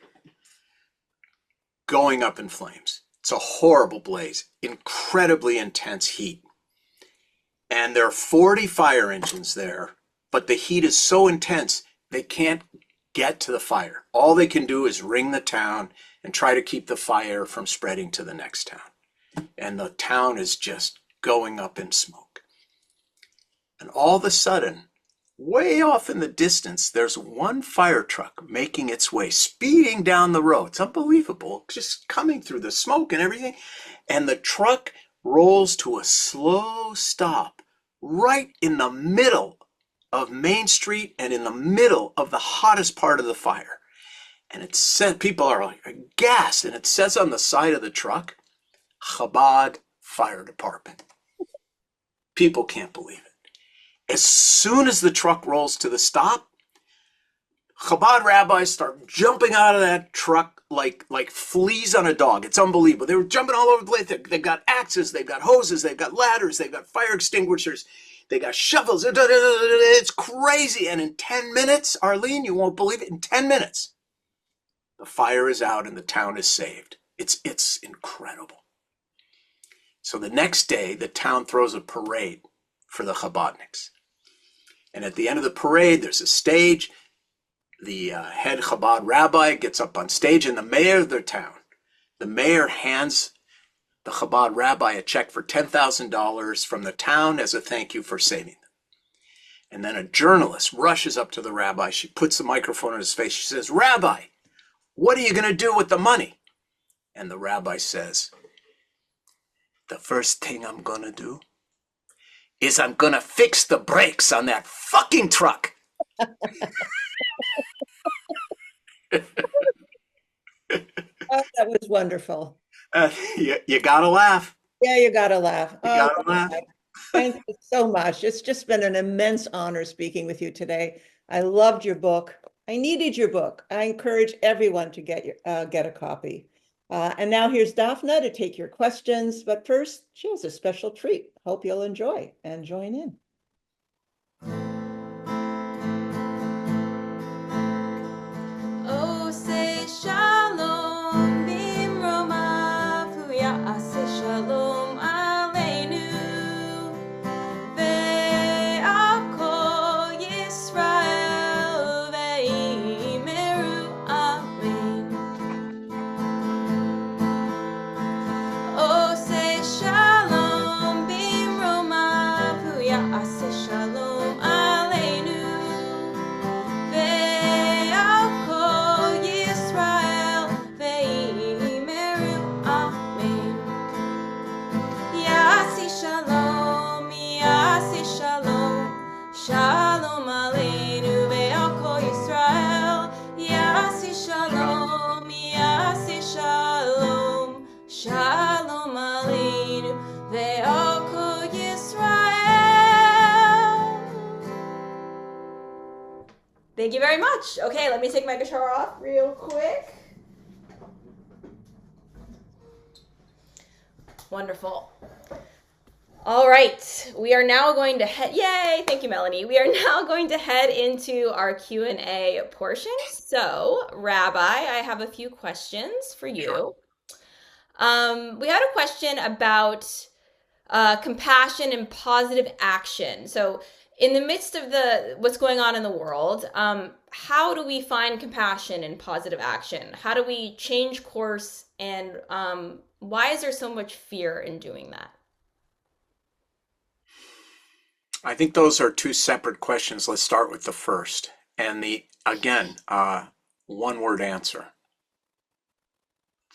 Speaker 5: going up in flames. It's a horrible blaze, incredibly intense heat. And there are 40 fire engines there, but the heat is so intense, they can't get to the fire. All they can do is ring the town and try to keep the fire from spreading to the next town. And the town is just going up in smoke. And all of a sudden, way off in the distance, there's one fire truck making its way, speeding down the road. It's unbelievable, just coming through the smoke and everything. And the truck rolls to a slow stop right in the middle of Main Street and in the middle of the hottest part of the fire. And it said, people are like aghast, and it says on the side of the truck, Chabad Fire Department. People can't believe it. As soon as the truck rolls to the stop, Chabad rabbis start jumping out of that truck like fleas on a dog. It's unbelievable. They were jumping all over the place. They've got axes, they've got hoses, they've got ladders, they've got fire extinguishers, they got shovels. It's crazy. And in 10 minutes, Arlene, you won't believe it, in 10 minutes, the fire is out and the town is saved. It's incredible. So the next day, the town throws a parade for the Chabadniks. And at the end of the parade, there's a stage. The head Chabad rabbi gets up on stage, and the mayor of their town, the mayor hands the Chabad rabbi a check for $10,000 from the town as a thank you for saving them. And then a journalist rushes up to the rabbi. She puts the microphone in his face. She says, "Rabbi, what are you going to do with the money?" And the rabbi says, "The first thing I'm going to do is I'm going to fix the brakes on that fucking truck."
Speaker 3: Oh, that was wonderful.
Speaker 5: You gotta laugh.
Speaker 3: Yeah, you gotta laugh.
Speaker 5: You
Speaker 3: Oh,
Speaker 5: gotta laugh.
Speaker 3: thank you so much. It's just been an immense honor speaking with you today. I loved your book. I needed your book. I encourage everyone to get a copy. And now here's Daphna to take your questions. But first, she has a special treat. Hope you'll enjoy and join in.
Speaker 1: Oh, say shalom, bimromav, ya'aseh shalom aleinu, ve'al kol Thank you very much. Okay, let me take my guitar off real quick. Wonderful. All right, we are now going to head, yay, thank you, Melanie. We are now going to head into our Q&A portion. So, Rabbi, I have a few questions for you.
Speaker 5: Sure.
Speaker 1: We had a question about compassion and positive action. So, in the midst of what's going on in the world, how do we find compassion and positive action? How do we change course, and why is there so much fear in doing that?
Speaker 5: I think those are two separate questions. Let's start with the first. And again, one-word answer.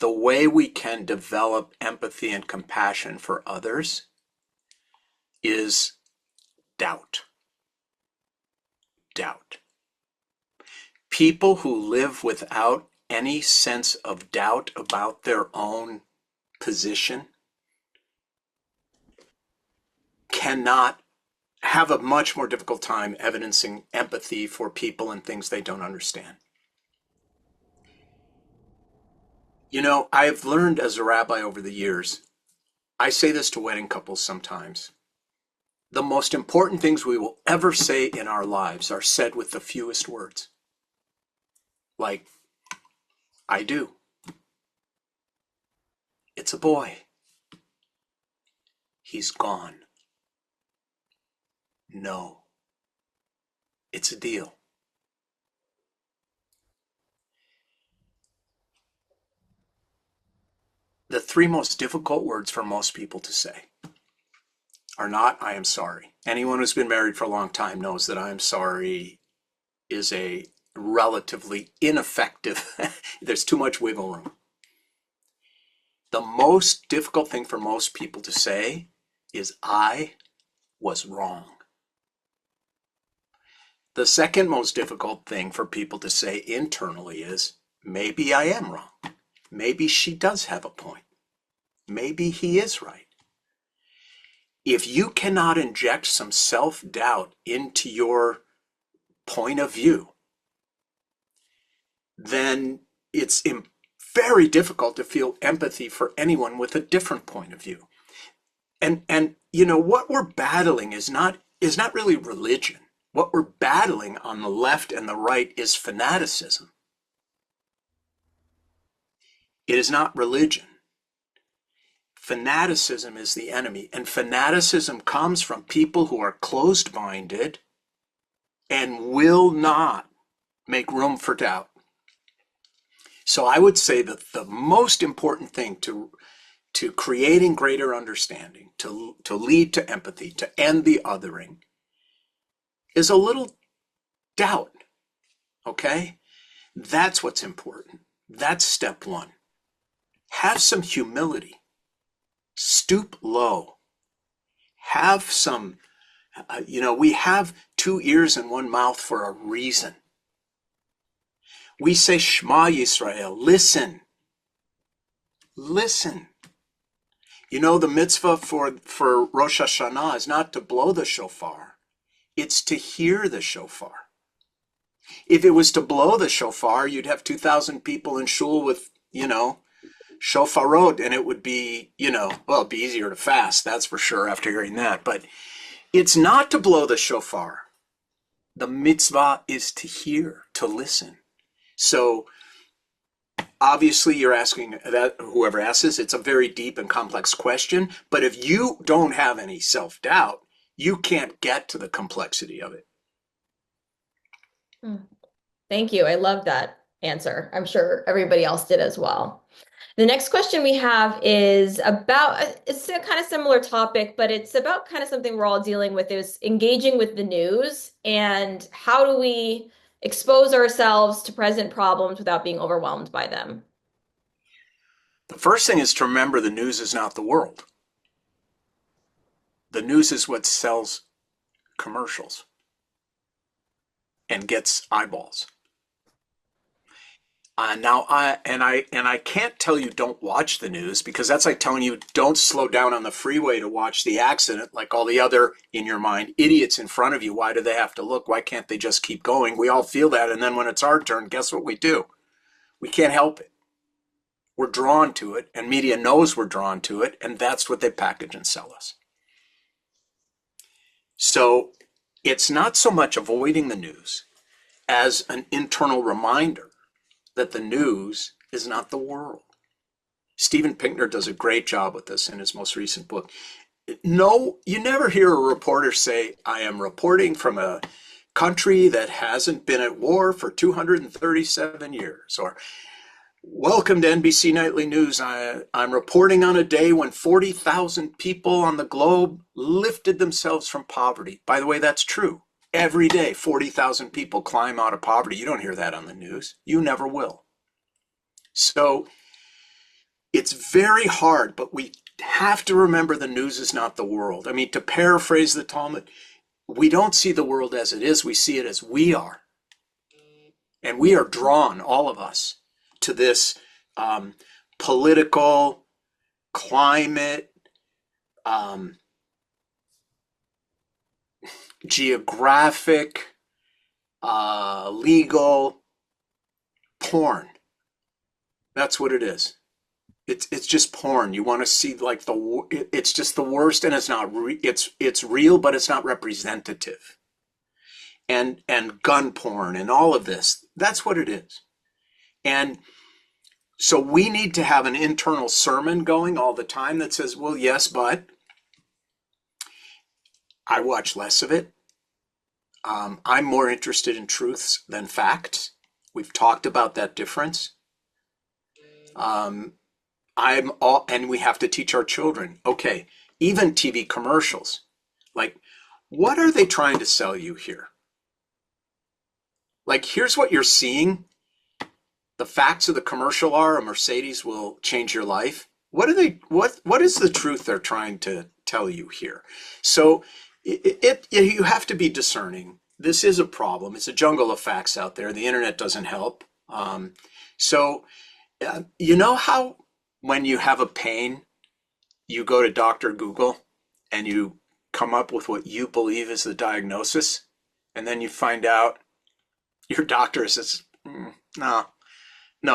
Speaker 5: The way we can develop empathy and compassion for others is doubt. Doubt. People who live without any sense of doubt about their own position cannot have a much more difficult time evidencing empathy for people and things they don't understand. You know, I've learned as a rabbi over the years, I say this to wedding couples sometimes. The most important things we will ever say in our lives are said with the fewest words. Like, I do. It's a boy. He's gone. No. It's a deal. The three most difficult words for most people to say are not, I am sorry. Anyone who's been married for a long time knows that I am sorry is a relatively ineffective, there's too much wiggle room. The most difficult thing for most people to say is, I was wrong. The second most difficult thing for people to say internally is, maybe I am wrong. Maybe she does have a point. Maybe he is right. If you cannot inject some self-doubt into your point of view, then it's very difficult to feel empathy for anyone with a different point of view. And you know, what we're battling is not really religion. What we're battling on the left and the right is fanaticism. It is not religion. Fanaticism is the enemy, and fanaticism comes from people who are closed-minded and will not make room for doubt. So I would say that the most important thing to creating greater understanding, to lead to empathy, to end the othering, is a little doubt, okay? That's what's important. That's step one. Have some humility. Stoop low. Have some, we have 2 ears and 1 mouth for a reason. We say Shema Yisrael, listen. Listen. You know, the mitzvah for Rosh Hashanah is not to blow the shofar. It's to hear the shofar. If it was to blow the shofar, you'd have 2,000 people in shul with, shofarot, and it would be, it'd be easier to fast, that's for sure, after hearing that. But it's not to blow the shofar. The mitzvah is to hear, to listen. So obviously you're asking that, whoever asks this, it's a very deep and complex question. But if you don't have any self-doubt, you can't get to the complexity of it.
Speaker 1: Thank you. I love that answer. I'm sure everybody else did as well. The next question we have is about, it's a kind of similar topic, but it's about kind of something we're all dealing with, is engaging with the news, and how do we expose ourselves to present problems without being overwhelmed by them?
Speaker 5: The first thing is to remember the news is not the world. The news is what sells commercials and gets eyeballs. I can't tell you don't watch the news, because that's like telling you don't slow down on the freeway to watch the accident like all the other, in your mind, idiots in front of you. Why do they have to look? Why can't they just keep going? We all feel that. And then when it's our turn, guess what we do? We can't help it. We're drawn to it, and media knows we're drawn to it, and that's what they package and sell us. So it's not so much avoiding the news as an internal reminder that the news is not the world. Steven Pinker does a great job with this in his most recent book. No, you never hear a reporter say, I am reporting from a country that hasn't been at war for 237 years, or welcome to NBC Nightly News. I'm reporting on a day when 40,000 people on the globe lifted themselves from poverty. By the way, that's true. Every day, 40,000 people climb out of poverty. You don't hear that on the news. You never will. So it's very hard, but we have to remember the news is not the world. I mean, to paraphrase the Talmud, we don't see the world as it is. We see it as we are. And we are drawn, all of us, to this political, climate, geographic, legal porn. That's what it is. It's just porn. You want to see like it's just the worst, and it's not. It's real, but it's not representative. And gun porn and all of this. That's what it is. And so we need to have an internal sermon going all the time that says, well, yes, but I watch less of it. I'm more interested in truths than facts. We've talked about that difference. And we have to teach our children, okay, even TV commercials, like, what are they trying to sell you here? Like, here's what you're seeing. The facts of the commercial are a Mercedes will change your life. What is the truth they're trying to tell you here? So you have to be discerning. This is a problem. It's a jungle of facts out there. The internet doesn't help. You know how when you have a pain, you go to Dr. Google and you come up with what you believe is the diagnosis, and then you find out your doctor says, no,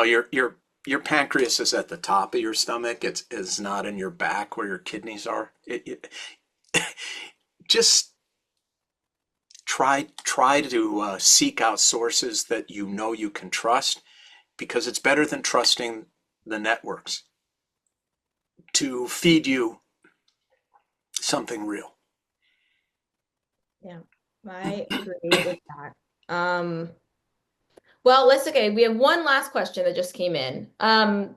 Speaker 5: your pancreas is at the top of your stomach. It's not in your back where your kidneys are. Just try to seek out sources that you know you can trust, because it's better than trusting the networks to feed you something real.
Speaker 1: Yeah, I agree with that. Well, we have one last question that just came in. Why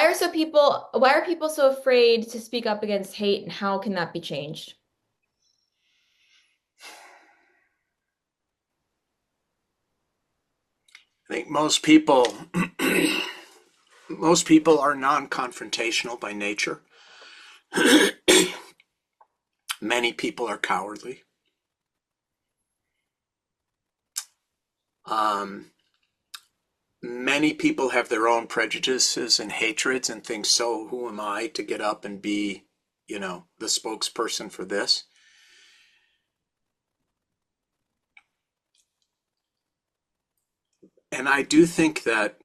Speaker 1: are people so afraid to speak up against hate, and how can that be changed?
Speaker 5: I think most people are non-confrontational by nature. Many people are cowardly. Many people have their own prejudices and hatreds and think, so who am I to get up and be, the spokesperson for this? And I do think that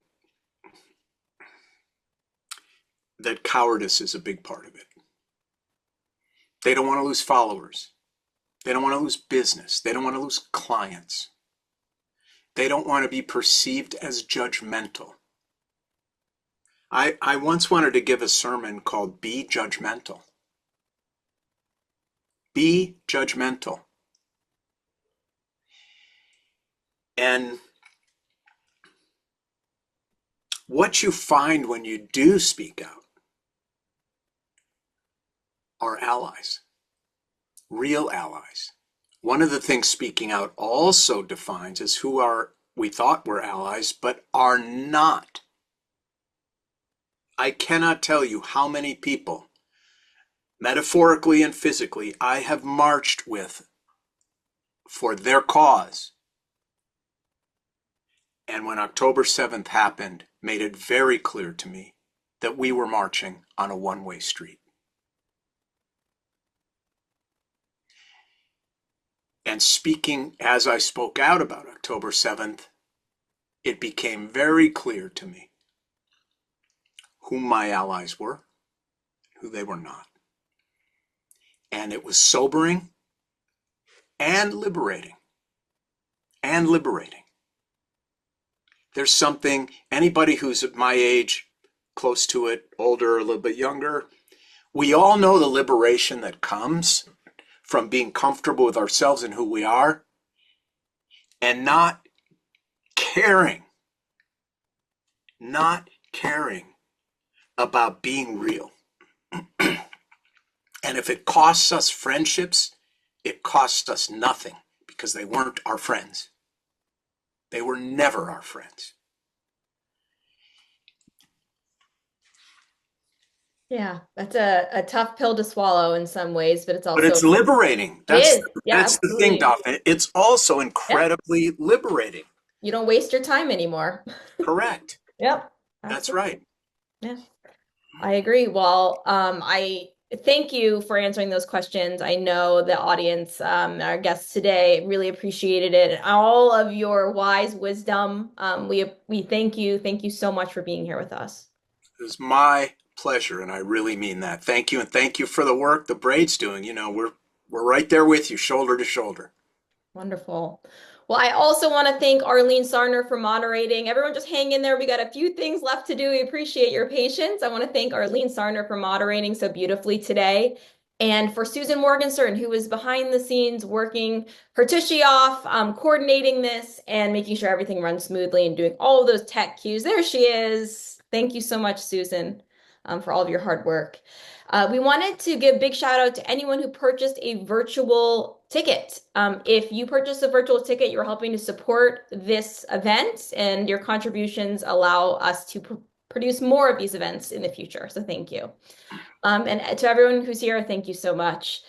Speaker 5: cowardice is a big part of it. They don't want to lose followers. They don't want to lose business. They don't want to lose clients. They don't want to be perceived as judgmental. I once wanted to give a sermon called Be Judgmental. Be judgmental. And what you find when you do speak out are allies, real allies. One of the things speaking out also defines is who we thought were allies, but are not. I cannot tell you how many people, metaphorically and physically, I have marched with for their cause, And when October 7th happened, made it very clear to me that we were marching on a one-way street. And speaking as I spoke out about October 7th, it became very clear to me who my allies were, who they were not. And it was sobering and liberating. And liberating. There's something, anybody who's at my age, close to it, older, a little bit younger, we all know the liberation that comes from being comfortable with ourselves and who we are and not caring about being real. And if it costs us friendships, it costs us nothing because they weren't our friends. They were never our friends.
Speaker 1: Yeah, that's a tough pill to swallow in some ways, but it's also
Speaker 5: But it's liberating. That's
Speaker 1: Yeah,
Speaker 5: that's the thing, Daphne. It's also incredibly liberating.
Speaker 1: You don't waste your time anymore.
Speaker 5: Correct.
Speaker 1: Yep.
Speaker 5: That's right.
Speaker 1: Yeah, I agree. Well, I thank you for answering those questions. I know the audience, our guests today, really appreciated it. And all of your wise wisdom. We thank you. Thank you so much for being here with us.
Speaker 5: It was my pleasure, and I really mean that. Thank you, and thank you for the work the Braid's doing. You know, we're right there with you, shoulder to shoulder.
Speaker 1: Wonderful. Well, I also want to thank Arlene Sarner for moderating. Everyone just hang in there. We got a few things left to do. We appreciate your patience. I want to thank Arlene Sarner for moderating so beautifully today. And for Susan Morgenstern, who was behind the scenes working her tushy off, coordinating this and making sure everything runs smoothly and doing all of those tech cues. There she is. Thank you so much, Susan, for all of your hard work. We wanted to give a big shout out to anyone who purchased a virtual ticket. If you purchased a virtual ticket, you're helping to support this event, and your contributions allow us to produce more of these events in the future. So thank you. And to everyone who's here, thank you so much.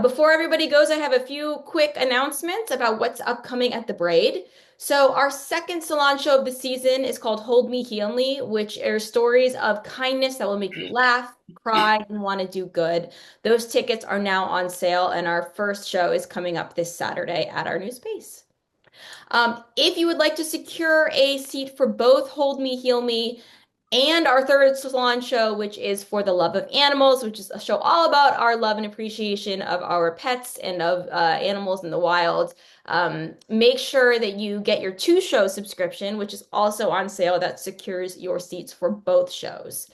Speaker 1: Before everybody goes, I have a few quick announcements about what's upcoming at the Braid. So our second salon show of the season is called Hold Me, Heal Me, which are stories of kindness that will make you laugh, cry, and want to do good. Those tickets are now on sale, and our first show is coming up this Saturday at our new space. If you would like to secure a seat for both Hold Me, Heal Me and our third salon show, which is For the Love of Animals, which is a show all about our love and appreciation of our pets and of animals in the wild. Make sure that you get your 2-show subscription, which is also on sale. That secures your seats for both shows.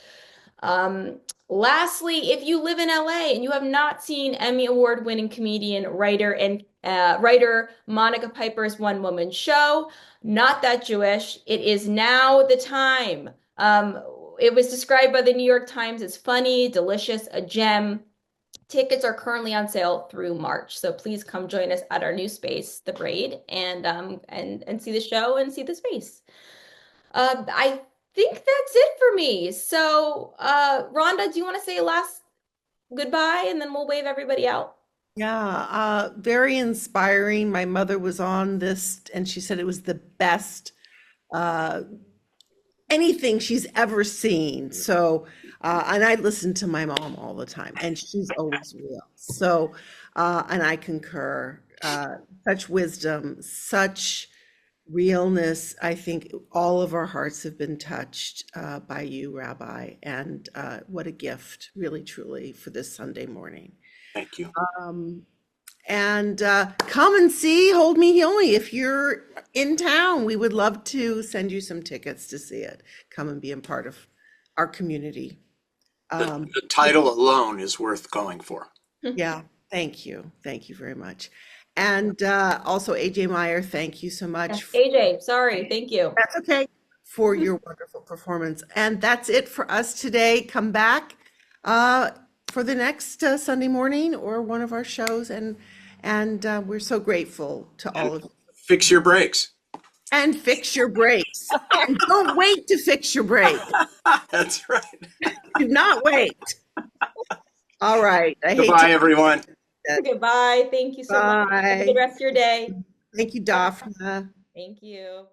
Speaker 1: Lastly, if you live in LA and you have not seen Emmy Award-winning comedian, writer Monica Piper's one-woman show, Not That Jewish, it is now the time. It was described by the New York Times as funny, delicious, a gem. Tickets are currently on sale through March, so please come join us at our new space, The Braid, and see the show and see the space. I think that's it for me. So, Rhonda, do you want to say a last goodbye, and then we'll wave everybody out?
Speaker 2: Yeah, very inspiring. My mother was on this, and she said it was the best anything she's ever seen. So, and I listen to my mom all the time, and she's always real. So, and I concur. Such wisdom, such realness. I think all of our hearts have been touched by you, Rabbi, and what a gift, really, truly, for this Sunday morning.
Speaker 5: Thank you.
Speaker 2: And come and see Hold Me, Heal Me. If you're in town, we would love to send you some tickets to see it. Come and be a part of our community.
Speaker 5: The title alone is worth going for.
Speaker 2: Yeah, thank you. Thank you very much. And also, AJ Meyer, thank you so much.
Speaker 1: AJ, sorry, thank you.
Speaker 2: That's okay, for your wonderful performance. And that's it for us today. Come back for the next Sunday morning or one of our shows. And we're so grateful to all of you.
Speaker 5: Fix your brakes.
Speaker 2: And fix your brakes. And don't wait to fix your brakes.
Speaker 5: That's right.
Speaker 2: Do not wait. All right.
Speaker 5: Goodbye, everyone.
Speaker 1: Goodbye. Thank you so much. Have a good rest of your day.
Speaker 2: Thank you, Daphne.
Speaker 1: Thank you.